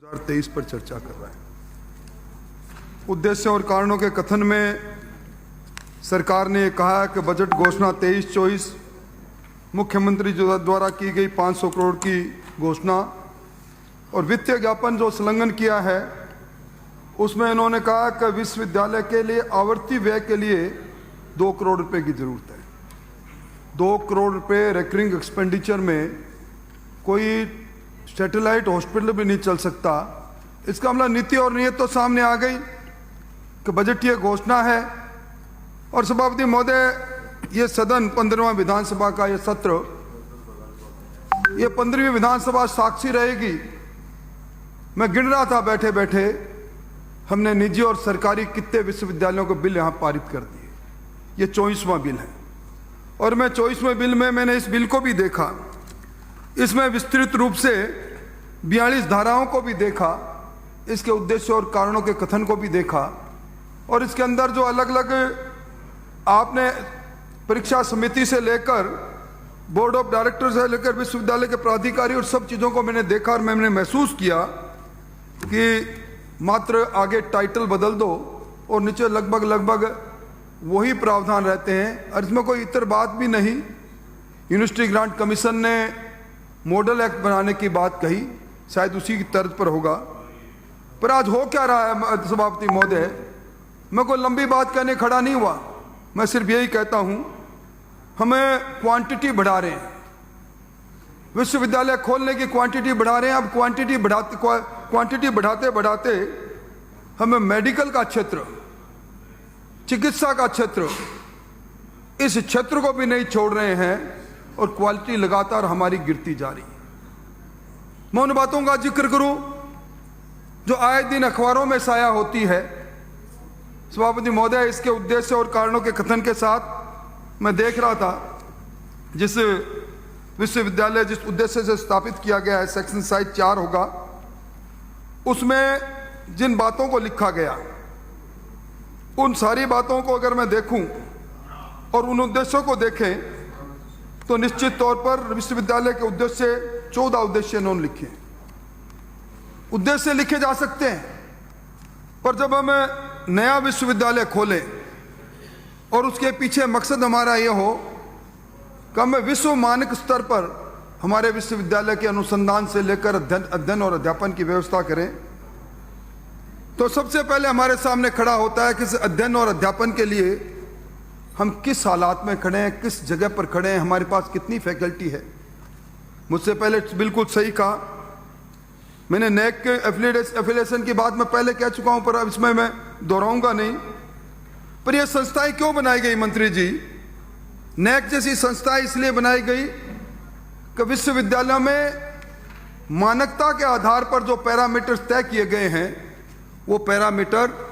2023 पर चर्चा कर रहा है। उद्देश्य और कारणों के कथन में सरकार ने कहा है कि बजट घोषणा 23-24 मुख्यमंत्री द्वारा की गई 500 करोड़ की घोषणा और वित्तीय ज्ञापन जो संलग्न किया है उसमें इन्होंने कहा कि विश्वविद्यालय के लिए आवर्ती व्यय के लिए 2 करोड़ रुपए की जरूरत है। 2 करोड़ रुपए रिकरिंग एक्सपेंडिचर में कोई सैटेलाइट हॉस्पिटल भी नहीं चल सकता। इसका मतलब नीति और नीयत तो सामने आ गई कि बजटीय घोषणा है। और सभापति महोदय, ये सदन 15वां विधानसभा का ये सत्र, ये 15वीं विधानसभा साक्षी रहेगी। मैं गिन रहा था बैठे बैठे, हमने निजी और सरकारी कितने विश्वविद्यालयों के बिल यहाँ पारित कर दिए। ये 24वां बिल है और मैं 24वें बिल में मैंने इस बिल को भी देखा। इसमें विस्तृत रूप से 42 धाराओं को भी देखा, इसके उद्देश्य और कारणों के कथन को भी देखा और इसके अंदर जो अलग अलग आपने परीक्षा समिति से लेकर बोर्ड ऑफ डायरेक्टर से लेकर विश्वविद्यालय के प्राधिकारी और सब चीज़ों को मैंने देखा और मैंने महसूस किया कि मात्र आगे टाइटल बदल दो और नीचे लगभग वही प्रावधान रहते हैं और इसमें कोई इतर बात भी नहीं। यूनिवर्सिटी ग्रांट कमीशन ने मॉडल एक्ट बनाने की बात कही, शायद उसी की तर्ज पर होगा। पर आज हो क्या रहा है सभापति महोदय, मैं कोई लंबी बात कहने खड़ा नहीं हुआ, मैं सिर्फ यही कहता हूं हमें क्वांटिटी बढ़ा रहे हैं, विश्वविद्यालय खोलने की क्वांटिटी बढ़ा रहे हैं। अब क्वांटिटी बढ़ाते बढ़ाते हमें मेडिकल का क्षेत्र, चिकित्सा का क्षेत्र, इस क्षेत्र को भी नहीं छोड़ रहे हैं और क्वालिटी लगातार हमारी गिरती जा रही है। मैं उन बातों का जिक्र करूं जो आए दिन अखबारों में साया होती है। सभापति महोदय, इसके उद्देश्य और कारणों के कथन के साथ मैं देख रहा था जिस विश्वविद्यालय जिस उद्देश्य से स्थापित किया गया है, सेक्शन साइज 4 होगा, उसमें जिन बातों को लिखा गया उन सारी बातों को अगर मैं देखूं और उन उद्देश्यों को देखें तो निश्चित तौर पर विश्वविद्यालय के उद्देश्य 14 उद्देश्य इन्होंने लिखे। उद्देश्य लिखे जा सकते हैं, पर जब हम नया विश्वविद्यालय खोलें और उसके पीछे मकसद हमारा ये हो कि हम विश्व मानक स्तर पर हमारे विश्वविद्यालय के अनुसंधान से लेकर अध्ययन और अध्यापन की व्यवस्था करें, तो सबसे पहले हमारे सामने खड़ा होता है कि इस अध्ययन और अध्यापन के लिए हम किस हालात में खड़े हैं, किस जगह पर खड़े हैं, हमारे पास कितनी फैकल्टी है। मुझसे पहले बिल्कुल सही कहा, मैंने नेक के एफिलिएशन की बात मैं पहले कह चुका हूं, पर अब इसमें मैं दोहराऊंगा नहीं। पर यह संस्थाएं क्यों बनाई गई मंत्री जी? नेक जैसी संस्थाएं इसलिए बनाई गई कि विश्वविद्यालय में मानकता के आधार पर जो पैरामीटर्स तय किए गए हैं, वो पैरामीटर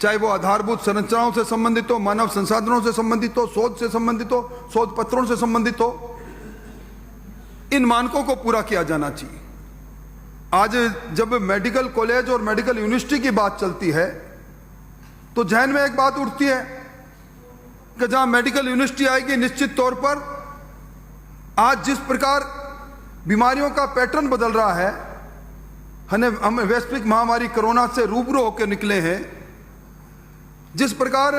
चाहे वो आधारभूत संरचनाओं से संबंधित हो, मानव संसाधनों से संबंधित हो, शोध से संबंधित हो, शोध पत्रों से संबंधित हो, इन मानकों को पूरा किया जाना चाहिए। आज जब मेडिकल कॉलेज और मेडिकल यूनिवर्सिटी की बात चलती है तो जहन में एक बात उठती है कि जहां मेडिकल यूनिवर्सिटी आएगी, निश्चित तौर पर आज जिस प्रकार बीमारियों का पैटर्न बदल रहा है, हम वैश्विक महामारी कोरोना से रूबरू होकर निकले हैं, जिस प्रकार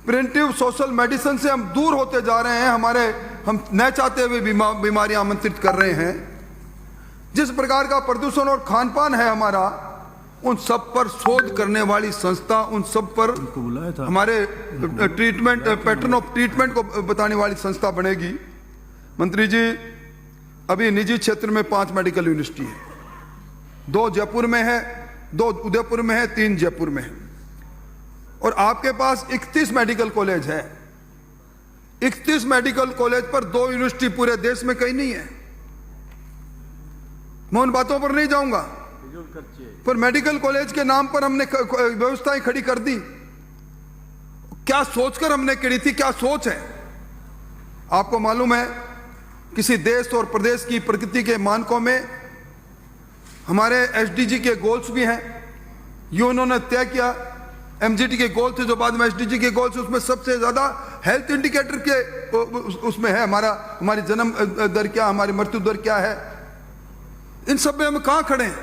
प्रिवेंटिव सोशल मेडिसिन से हम दूर होते जा रहे हैं, हम न चाहते हुए बीमारियां आमंत्रित कर रहे हैं, जिस प्रकार का प्रदूषण और खान-पान है हमारा, उन सब पर शोध करने वाली संस्था, उन सब पर हमारे ट्रीटमेंट पैटर्न ऑफ ट्रीटमेंट को बताने वाली संस्था बनेगी। मंत्री जी, अभी निजी क्षेत्र में 5 मेडिकल यूनिवर्सिटी है, 2 जयपुर में है, 2 उदयपुर में है, 3 जयपुर में है और आपके पास 31 मेडिकल कॉलेज है। 31 मेडिकल कॉलेज पर 2 यूनिवर्सिटी पूरे देश में कहीं नहीं है। मैं उन बातों पर नहीं जाऊंगा, पर मेडिकल कॉलेज के नाम पर हमने व्यवस्थाएं खड़ी कर दी। क्या सोचकर हमने करी थी, क्या सोच है? आपको मालूम है किसी देश और प्रदेश की प्रकृति के मानकों में हमारे एसडीजी के गोल्स भी हैं, ये उन्होंने तय किया। एमजीटी के गोल थे जो बाद में एसडीजी के गोल्स, उसमें सबसे ज्यादा हेल्थ इंडिकेटर के उसमें है हमारी जन्म दर क्या, हमारी मृत्यु दर क्या है। इन सब में हम कहां खड़े हैं?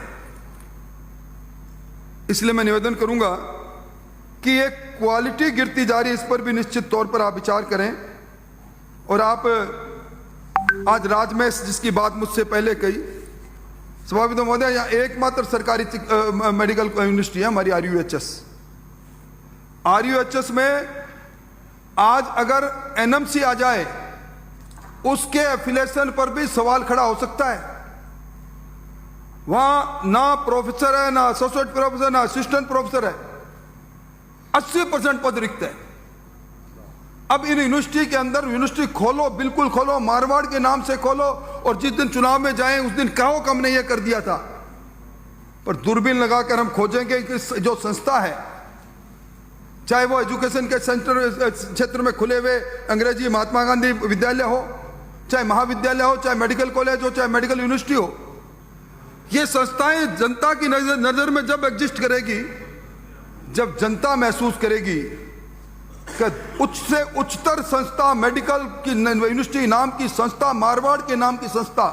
इसलिए मैं निवेदन करूंगा कि ये क्वालिटी गिरती जा रही है, इस पर भी निश्चित तौर पर आप विचार करें। और आप आज राज में जिसकी बात मुझसे पहले कही, सभापति महोदय, यहाँ एकमात्र सरकारी मेडिकल यूनिवर्सिटी है हमारी आरयूएचएस में आज अगर एनएमसी आ जाए, उसके एफिलिएशन पर भी सवाल खड़ा हो सकता है। वहां ना प्रोफेसर है, ना एसोसिएट प्रोफेसर, ना असिस्टेंट प्रोफेसर है, 80% पद रिक्त है। अब इन यूनिवर्सिटी के अंदर यूनिवर्सिटी खोलो, बिल्कुल खोलो, मारवाड़ के नाम से खोलो, और जिस दिन चुनाव में जाएं उस दिन कहो कि हमने ये कर दिया था। पर दूरबीन लगाकर हम खोजेंगे कि जो संस्था है, चाहे वो एजुकेशन के सेंटर क्षेत्र में खुले हुए अंग्रेजी महात्मा गांधी विद्यालय हो, चाहे महाविद्यालय हो, चाहे मेडिकल कॉलेज हो, चाहे मेडिकल यूनिवर्सिटी हो, ये संस्थाएं जनता की नजर में जब एग्जिस्ट करेगी, जब जनता महसूस करेगी कि उच्च से उच्चतर संस्था, मेडिकल की यूनिवर्सिटी नाम की संस्था, मारवाड़ के नाम की संस्था,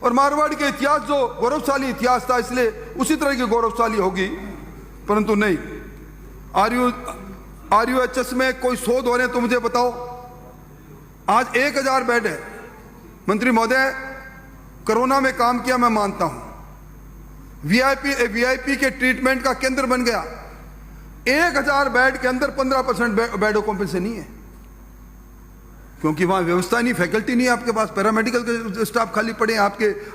और मारवाड़ के इतिहास जो गौरवशाली इतिहास था, इसलिए उसी तरह की गौरवशाली होगी। परंतु नहीं, आरयूएचएस में कोई शोध हो रहे हैं तो मुझे बताओ। आज 1000 बेड है। मंत्री महोदय, कोरोना में काम किया मैं मानता हूं, वीआईपी के ट्रीटमेंट का केंद्र बन गया। 1000 बेड के अंदर 15% बेड ऑक्यूपेंसी नहीं है, क्योंकि वहां व्यवस्था नहीं, फैकल्टी नहीं है आपके पास, पैरामेडिकल के स्टाफ खाली पड़े हैं।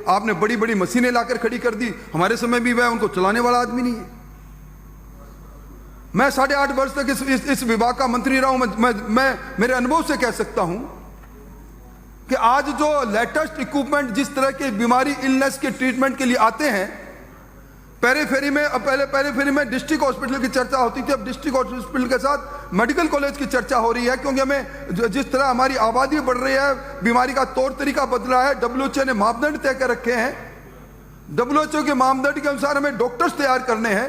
आपने बड़ी बड़ी मशीनें लाकर खड़ी कर दी, हमारे समय भी वह उनको चलाने वाला आदमी नहीं है। मैं 8.5 वर्ष तक इस विभाग का मंत्री रहा हूं। मैं मेरे अनुभव से कह सकता हूं कि आज जो लेटेस्ट इक्विपमेंट जिस तरह की बीमारी, इलनेस के ट्रीटमेंट के लिए आते हैं, पेरीफेरी में, पहले पेरीफेरी में डिस्ट्रिक्ट हॉस्पिटल की चर्चा होती थी, अब डिस्ट्रिक्ट हॉस्पिटल के साथ मेडिकल कॉलेज की चर्चा हो रही है। क्योंकि हमें जिस तरह हमारी आबादी बढ़ रही है, बीमारी का तौर तरीका बदला है। डब्ल्यूएचओ ने मापदंड तय कर रखे हैं, डब्ल्यूएचओ के मापदंड के अनुसार हमें डॉक्टर्स तैयार करने हैं,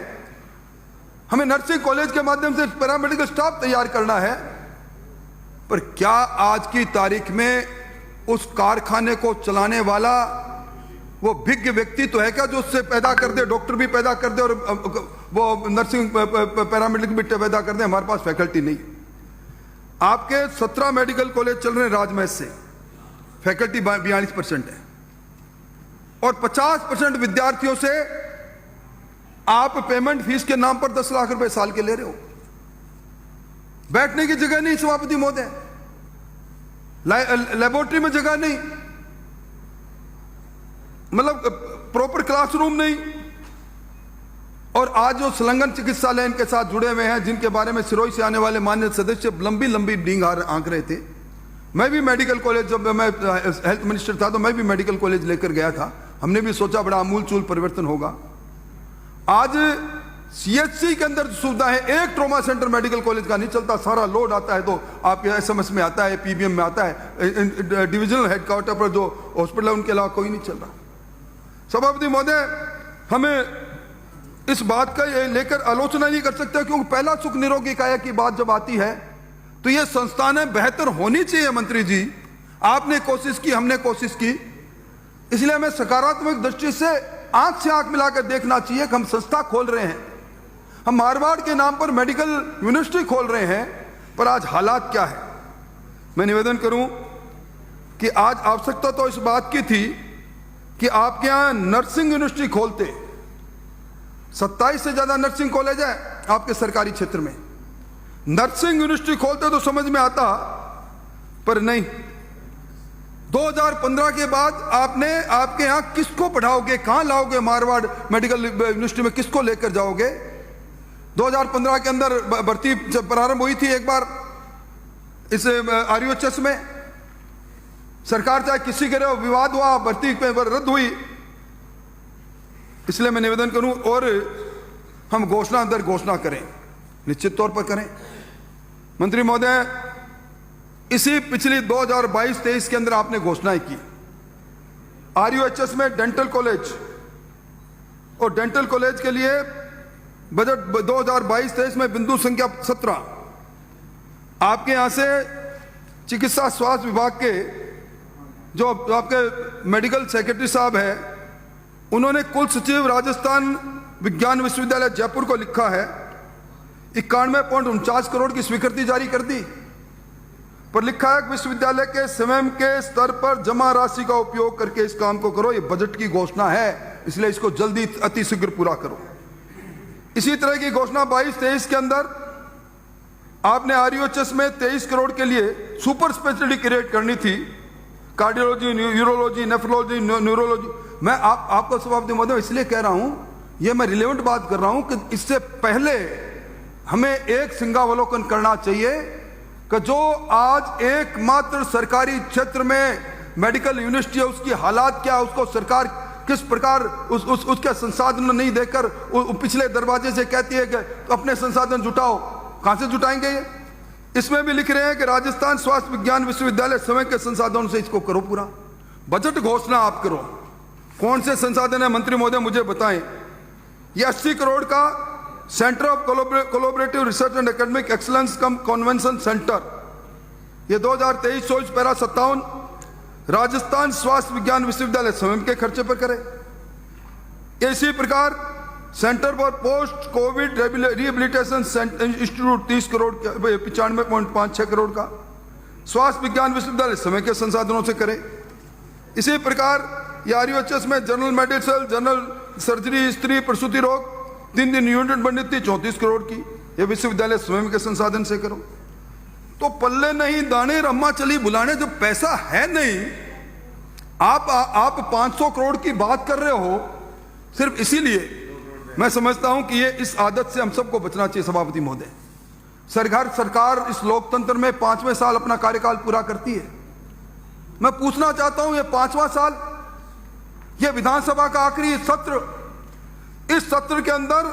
हमें नर्सिंग कॉलेज के माध्यम से पैरामेडिकल स्टाफ तैयार करना है। पर क्या आज की तारीख में उस कारखाने को चलाने वाला वो विज्ञ व्यक्ति तो है क्या, जो उससे पैदा कर दे, डॉक्टर भी पैदा कर दे और वो नर्सिंग पैरामेडिकल भी पैदा कर दे? हमारे पास फैकल्टी नहीं। आपके 17 मेडिकल कॉलेज चल रहे हैं राजमहल से, फैकल्टी 42% है, और 50% विद्यार्थियों से आप पेमेंट फीस के नाम पर 10 लाख रुपए साल के ले रहे हो। बैठने की जगह नहीं सभापति महोदय, लेबोरेटरी में जगह नहीं, मतलब प्रॉपर क्लासरूम नहीं। और आज जो संलग्न चिकित्सालय इनके साथ जुड़े हुए हैं, जिनके बारे में सिरोही से आने वाले माननीय सदस्य लंबी लंबी डींग आंक रहे थे। मैं भी मेडिकल कॉलेज, जब मैं हेल्थ मिनिस्टर था तो मैं भी मेडिकल कॉलेज लेकर गया था। हमने भी सोचा बड़ा आमूलचूल परिवर्तन होगा। आज सीएचसी के अंदर सुविधा है, एक ट्रॉमा सेंटर मेडिकल कॉलेज का नहीं चलता। सारा लोड आता है तो आपके एसएमएस में आता है, पीबीएम में आता है, डिविजनल हेडक्वार्टर पर जो हॉस्पिटल है उनके अलावा कोई नहीं चल रहा। सभापति महोदय, हमें इस बात का लेकर आलोचना नहीं कर सकते, क्योंकि पहला सुख निरोगी काया की बात जब आती है तो ये संस्थानें बेहतर होनी चाहिए। मंत्री जी, आपने कोशिश की, हमने कोशिश की, इसलिए हमें सकारात्मक दृष्टि से आंख से आंख मिलाकर देखना चाहिए कि हम संस्था खोल रहे हैं, हम मारवाड़ के नाम पर मेडिकल यूनिवर्सिटी खोल रहे हैं, पर आज हालात क्या है। मैं निवेदन करूं कि आज आवश्यकता तो इस बात की थी कि आपके यहां नर्सिंग यूनिवर्सिटी खोलते। 27 से ज्यादा नर्सिंग कॉलेज है आपके सरकारी क्षेत्र में, नर्सिंग यूनिवर्सिटी खोलते तो समझ में आता, पर नहीं। 2015 के बाद आपने, आपके यहां किसको पढ़ाओगे, कहां लाओगे, मारवाड़ मेडिकल यूनिवर्सिटी में किसको लेकर जाओगे? 2015 के अंदर भर्ती जब प्रारंभ हुई थी एक बार इस आरयूएचएस में, सरकार चाहे किसी के रहे, विवाद हुआ, भर्ती रद्द हुई। इसलिए मैं निवेदन करूं और हम घोषणा दर घोषणा करें, निश्चित तौर पर करें। मंत्री महोदय, इसी पिछली 2022-23 के अंदर आपने घोषणाएं की आरयूएचएस में डेंटल कॉलेज, और डेंटल कॉलेज के लिए बजट 2022-23 में बिंदु संख्या 17 आपके यहां से चिकित्सा स्वास्थ्य विभाग के जो आपके मेडिकल सेक्रेटरी साहब हैं, उन्होंने कुल सचिव राजस्थान विज्ञान विश्वविद्यालय जयपुर को लिखा है 91.49 करोड़ की स्वीकृति जारी कर दी, पर लिखा है कि विश्वविद्यालय के स्वयं के स्तर पर जमा राशि का उपयोग करके इस काम को करो। ये बजट की घोषणा है, इसलिए इसको जल्दी अतिशीघ्र पूरा करो। इसी तरह की घोषणा 22-23 के अंदर आपने RUHS में 23 करोड़ के लिए सुपर स्पेशलिटी क्रिएट करनी थी, कार्डियोलॉजी, यूरोलॉजी, नेफ्रोलॉजी, न्यूरोलॉजी। मैं आपको सभापति महोदय इसलिए कह रहा हूं, ये मैं रिलेवेंट बात कर रहा हूं कि इससे पहले हमें एक सिंहावलोकन करना चाहिए कि जो आज एकमात्र सरकारी क्षेत्र में मेडिकल यूनिवर्सिटी है उसकी हालात क्या, उसको सरकार किस प्रकार उसके संसाधन नहीं देकर पिछले दरवाजे से कहती है कि तो अपने संसाधन जुटाओ। कहां से जुटाएंगे ये? इसमें भी लिख रहे हैं कि राजस्थान स्वास्थ्य विज्ञान विश्वविद्यालय स्वयं के संसाधनों से इसको करो पूरा। बजट घोषणा आप करो, कौन से संसाधन है मंत्री महोदय मुझे बताएं। ये 80 करोड़ का centre of collaborative research and academic excellence come convention centre, ये 2023-24 पैरा 57 राजस्थान स्वास्थ्य विज्ञान विश्वविद्यालय स्वयं के खर्चे पर करे। इसी प्रकार centre for post Covid rehabilitation institute 30 crore 95.56 crore का स्वास्थ्य विज्ञान विश्वविद्यालय समय के संसाधनों से करे। इसी प्रकार RUHS में जनरल मेडिसिन, जनरल सर्जरी, स्त्री प्रसूति रोग 3 यूनिट बनी थी 34 करोड़ की, ये विश्वविद्यालय स्वयं के संसाधन से करो। तो पल्ले नहीं दाने रम्मा चली बुलाने, जो पैसा है नहीं, आप 500 करोड़ की बात कर रहे हो सिर्फ इसीलिए। मैं समझता हूं कि ये इस आदत से हम सबको बचना चाहिए सभापति महोदय। सरकार इस लोकतंत्र में 5वें साल अपना कार्यकाल पूरा करती है। मैं पूछना चाहता हूं, ये 5वां साल, ये विधानसभा का आखिरी सत्र, इस सत्र के अंदर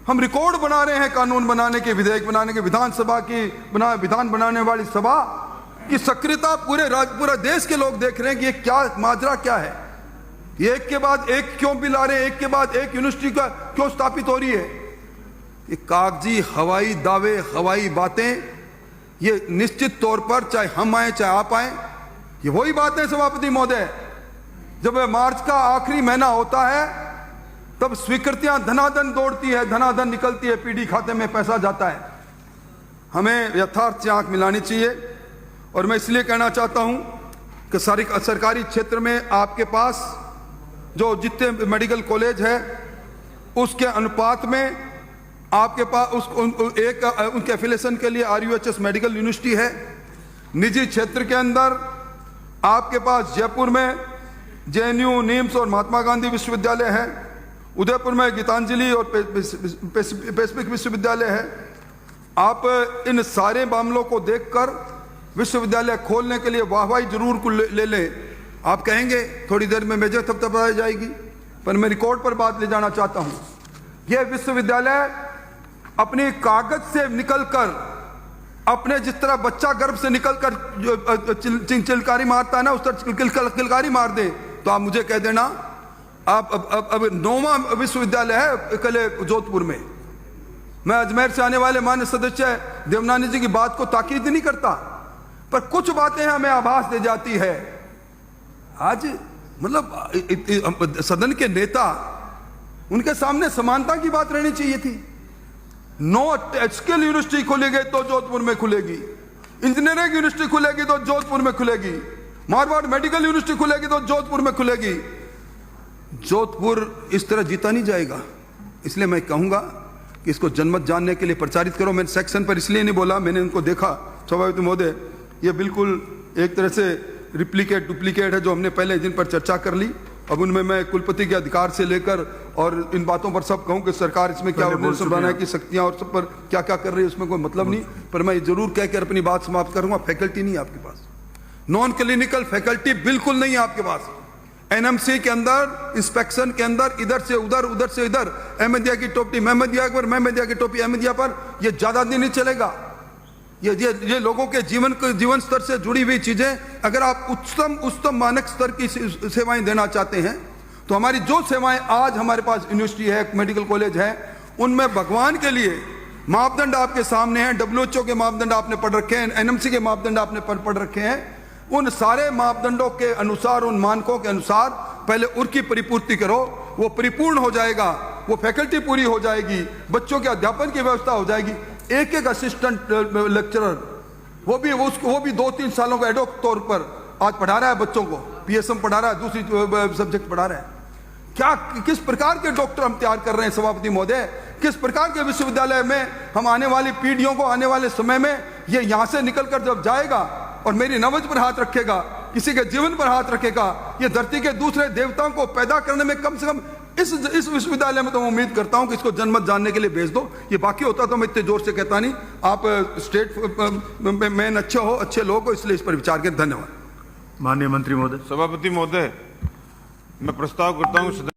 हम रिकॉर्ड बना रहे हैं कानून बनाने के, विधेयक बनाने के, विधानसभा की विधान बनाने वाली सभा की सक्रियता पूरे देश के लोग देख रहे हैं कि ये क्या माजरा क्या है। ये एक के बाद एक क्यों बिल आ रहे हैं, एक के बाद एक यूनिवर्सिटी का क्यों स्थापित हो रही है। ये कागजी हवाई दावे, हवाई बातें, ये निश्चित तौर पर चाहे हम आए चाहे आप आए, ये वही बातें सभापति महोदय। जब मार्च का आखिरी महीना होता है तब स्वीकृतियां धनाधन दौड़ती है, धनाधन निकलती है, पीडी खाते में पैसा जाता है। हमें यथार्थ से आंख मिलानी चाहिए। और मैं इसलिए कहना चाहता हूं कि सरकारी क्षेत्र में आपके पास जो जितने मेडिकल कॉलेज है उसके अनुपात में आपके पास उनके एफिलिएशन के लिए RUHS मेडिकल यूनिवर्सिटी है। निजी क्षेत्र के अंदर आपके पास जयपुर में JNU, निम्स और महात्मा गांधी विश्वविद्यालय है, उदयपुर में गीतांजलि और पैसिफिक विश्वविद्यालय है। आप इन सारे मामलों को देखकर विश्वविद्यालय खोलने के लिए वाहवाही जरूर ले लें। आप कहेंगे थोड़ी देर में मेजर थपथपाई जाएगी, पर मैं रिकॉर्ड पर बात ले जाना चाहता हूं। यह विश्वविद्यालय अपनी कागज से निकलकर, अपने जिस तरह बच्चा गर्भ से निकलकर चिलकारी मारता है ना, उस तरह किलकारी मार दे, तो आप मुझे कह देना आप अब 9वां विश्वविद्यालय है कले जोधपुर में। मैं अजमेर से आने वाले माननीय सदस्य देवनानी जी की बात को ताकीद नहीं करता, पर कुछ बातें हमें आभास दे जाती है। आज मतलब सदन के नेता, उनके सामने समानता की बात रहनी चाहिए थी। 9 स्किल यूनिवर्सिटी खुलेगी तो जोधपुर में खुलेगी, इंजीनियरिंग यूनिवर्सिटी खुलेगी तो जोधपुर में खुलेगी, मारवाड़ मेडिकल यूनिवर्सिटी खुलेगी तो जोधपुर में खुलेगी। जोधपुर इस तरह जीता नहीं जाएगा। इसलिए मैं कहूंगा कि इसको जनमत जानने के लिए प्रचारित करो। मैंने सेक्शन पर इसलिए नहीं बोला, मैंने उनको देखा सभापति महोदय, ये बिल्कुल एक तरह से डुप्लीकेट है जो हमने पहले जिन पर चर्चा कर ली। अब उनमें मैं कुलपति के अधिकार से लेकर और इन बातों पर सब कहूं कि सरकार इसमें क्या ऑर्डिनेंस बनाने की शक्तियां और सब पर क्या क्या कर रही है उसमें कोई मतलब नहीं, पर मैं जरूर कहकर अपनी बात समाप्त करूंगा। फैकल्टी नहीं है आपके पास, नॉन क्लिनिकल फैकल्टी बिल्कुल नहीं है आपके पास। NMC के अंदर, इंस्पेक्शन के अंदर इधर से उधर, उधर से इधर, अहमदिया की टोपी महमदिया पर, महमदिया की टोपी अहमदिया पर, यह ज्यादा दिन नहीं चलेगा। ये लोगों के जीवन स्तर से जुड़ी हुई चीजें। अगर आप उच्चतम मानक स्तर की सेवाएं देना चाहते हैं तो हमारी जो सेवाएं आज हमारे पास यूनिवर्सिटी है, मेडिकल कॉलेज है, उनमें भगवान के लिए मापदंड आपके सामने हैं। WHO के मापदंड आपने पढ़ रखे हैं, NMC के मापदंड आपने पढ़ रखे हैं। उन सारे मापदंडों के अनुसार, उन मानकों के अनुसार पहले उनकी परिपूर्ति करो, वो परिपूर्ण हो जाएगा वो फैकल्टी पूरी हो जाएगी, बच्चों के अध्यापन की व्यवस्था हो जाएगी। एक एक असिस्टेंट लेक्चरर वो भी 2-3 सालों का एडोक तौर पर आज पढ़ा रहा है बच्चों को, पीएसएम पढ़ा रहा है, दूसरी सब्जेक्ट पढ़ा रहा है। क्या किस प्रकार के डॉक्टर हम तैयार कर रहे हैं सभापति महोदय? किस प्रकार के विश्वविद्यालय में हम आने वाली पीढ़ियों को, आने वाले समय में ये यहां से निकलकर जब जाएगा और मेरी नवज पर हाथ रखेगा, किसी के जीवन पर हाथ रखेगा, ये धरती के दूसरे देवताओं को पैदा करने में कम से कम इस विश्वविद्यालय में तो मैं उम्मीद करता हूं कि इसको जनमत जानने के लिए भेज दो। ये बाकी होता तो मैं इतने जोर से कहता नहीं। आप स्टेट मैन अच्छे हो, अच्छे लोग हो, इसलिए इस पर विचार करें। धन्यवाद। माननीय मंत्री महोदय। सभापति महोदय, मैं प्रस्ताव करता हूं